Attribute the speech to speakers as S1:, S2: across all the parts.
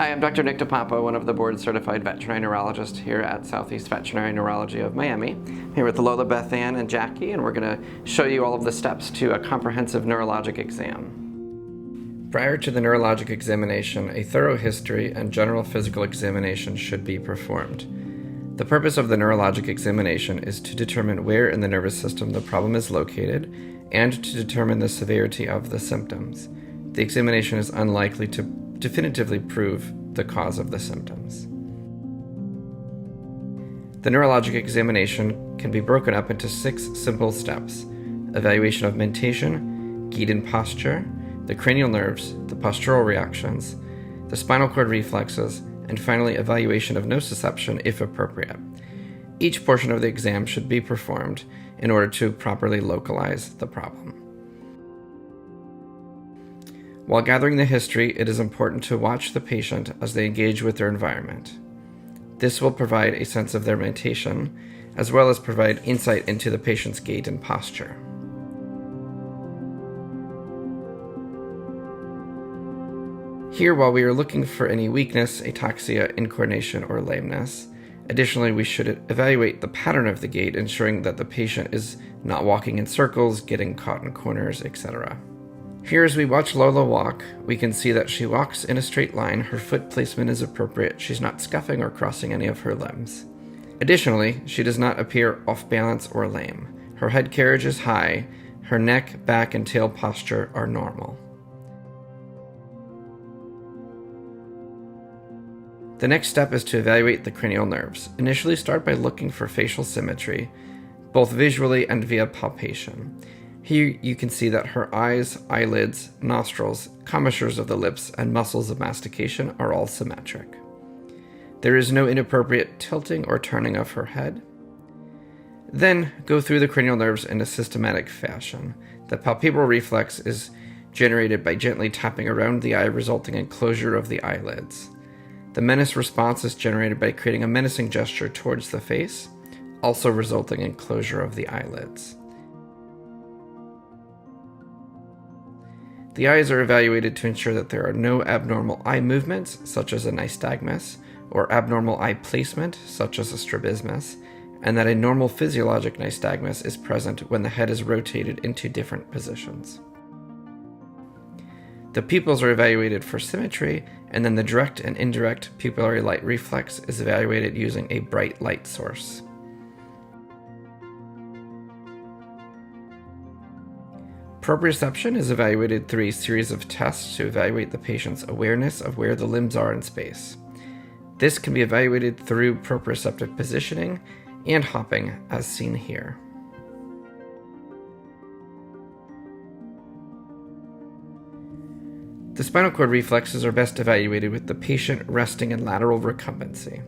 S1: Hi, I'm Dr. Nick Pompa, one of the board-certified veterinary neurologists here at Southeast Veterinary Neurology of Miami. I'm here with Lola, Beth Ann, and Jackie, and we're going to show you all of the steps to a comprehensive neurologic exam. Prior to the neurologic examination, a thorough history and general physical examination should be performed. The purpose of the neurologic examination is to determine where in the nervous system the problem is located and to determine the severity of the symptoms. The examination is unlikely to definitively prove the cause of the symptoms. The neurologic examination can be broken up into 6 simple steps: evaluation of mentation, gait and posture, the cranial nerves, the postural reactions, the spinal cord reflexes, and finally evaluation of nociception if appropriate. Each portion of the exam should be performed in order to properly localize the problem. While gathering the history, it is important to watch the patient as they engage with their environment. This will provide a sense of their mentation, as well as provide insight into the patient's gait and posture. Here, while we are looking for any weakness, ataxia, incoordination, or lameness, additionally, we should evaluate the pattern of the gait, ensuring that the patient is not walking in circles, getting caught in corners, etc. Here, as we watch Lola walk, we can see that she walks in a straight line, her foot placement is appropriate, she's not scuffing or crossing any of her limbs. Additionally, she does not appear off balance or lame. Her head carriage is high, her neck, back, and tail posture are normal. The next step is to evaluate the cranial nerves. Initially, start by looking for facial symmetry, both visually and via palpation. Here you can see that her eyes, eyelids, nostrils, commissures of the lips, and muscles of mastication are all symmetric. There is no inappropriate tilting or turning of her head. Then go through the cranial nerves in a systematic fashion. The palpebral reflex is generated by gently tapping around the eye, resulting in closure of the eyelids. The menace response is generated by creating a menacing gesture towards the face, also resulting in closure of the eyelids. The eyes are evaluated to ensure that there are no abnormal eye movements, such as a nystagmus, or abnormal eye placement, such as a strabismus, and that a normal physiologic nystagmus is present when the head is rotated into different positions. The pupils are evaluated for symmetry, and then the direct and indirect pupillary light reflex is evaluated using a bright light source. Proprioception is evaluated through a series of tests to evaluate the patient's awareness of where the limbs are in space. This can be evaluated through proprioceptive positioning and hopping, as seen here. The spinal cord reflexes are best evaluated with the patient resting in lateral recumbency.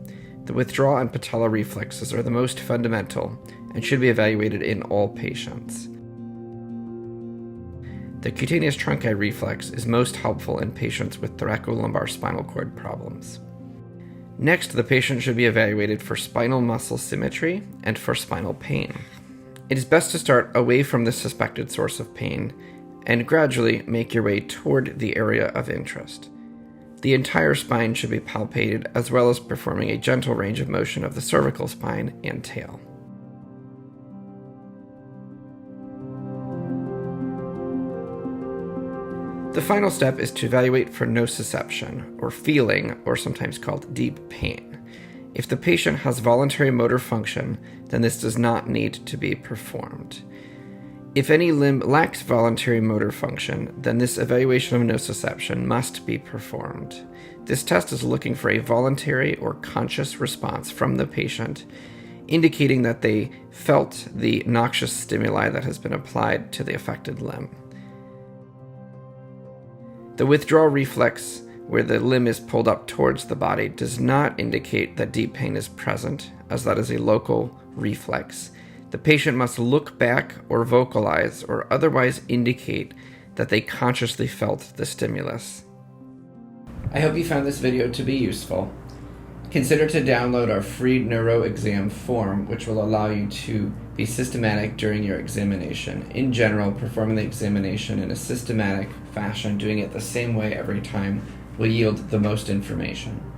S1: The withdrawal and patella reflexes are the most fundamental and should be evaluated in all patients. The cutaneous trunci reflex is most helpful in patients with thoracolumbar spinal cord problems. Next, the patient should be evaluated for spinal muscle symmetry and for spinal pain. It is best to start away from the suspected source of pain and gradually make your way toward the area of interest. The entire spine should be palpated, as well as performing a gentle range of motion of the cervical spine and tail. The final step is to evaluate for nociception, or feeling, or sometimes called deep pain. If the patient has voluntary motor function, then this does not need to be performed. If any limb lacks voluntary motor function, then this evaluation of nociception must be performed. This test is looking for a voluntary or conscious response from the patient, indicating that they felt the noxious stimuli that has been applied to the affected limb. The withdrawal reflex, where the limb is pulled up towards the body, does not indicate that deep pain is present, as that is a local reflex. The patient must look back or vocalize or otherwise indicate that they consciously felt the stimulus. I hope you found this video to be useful. Consider to download our free neuro exam form, which will allow you to be systematic during your examination. In general, performing the examination in a systematic fashion, doing it the same way every time, will yield the most information.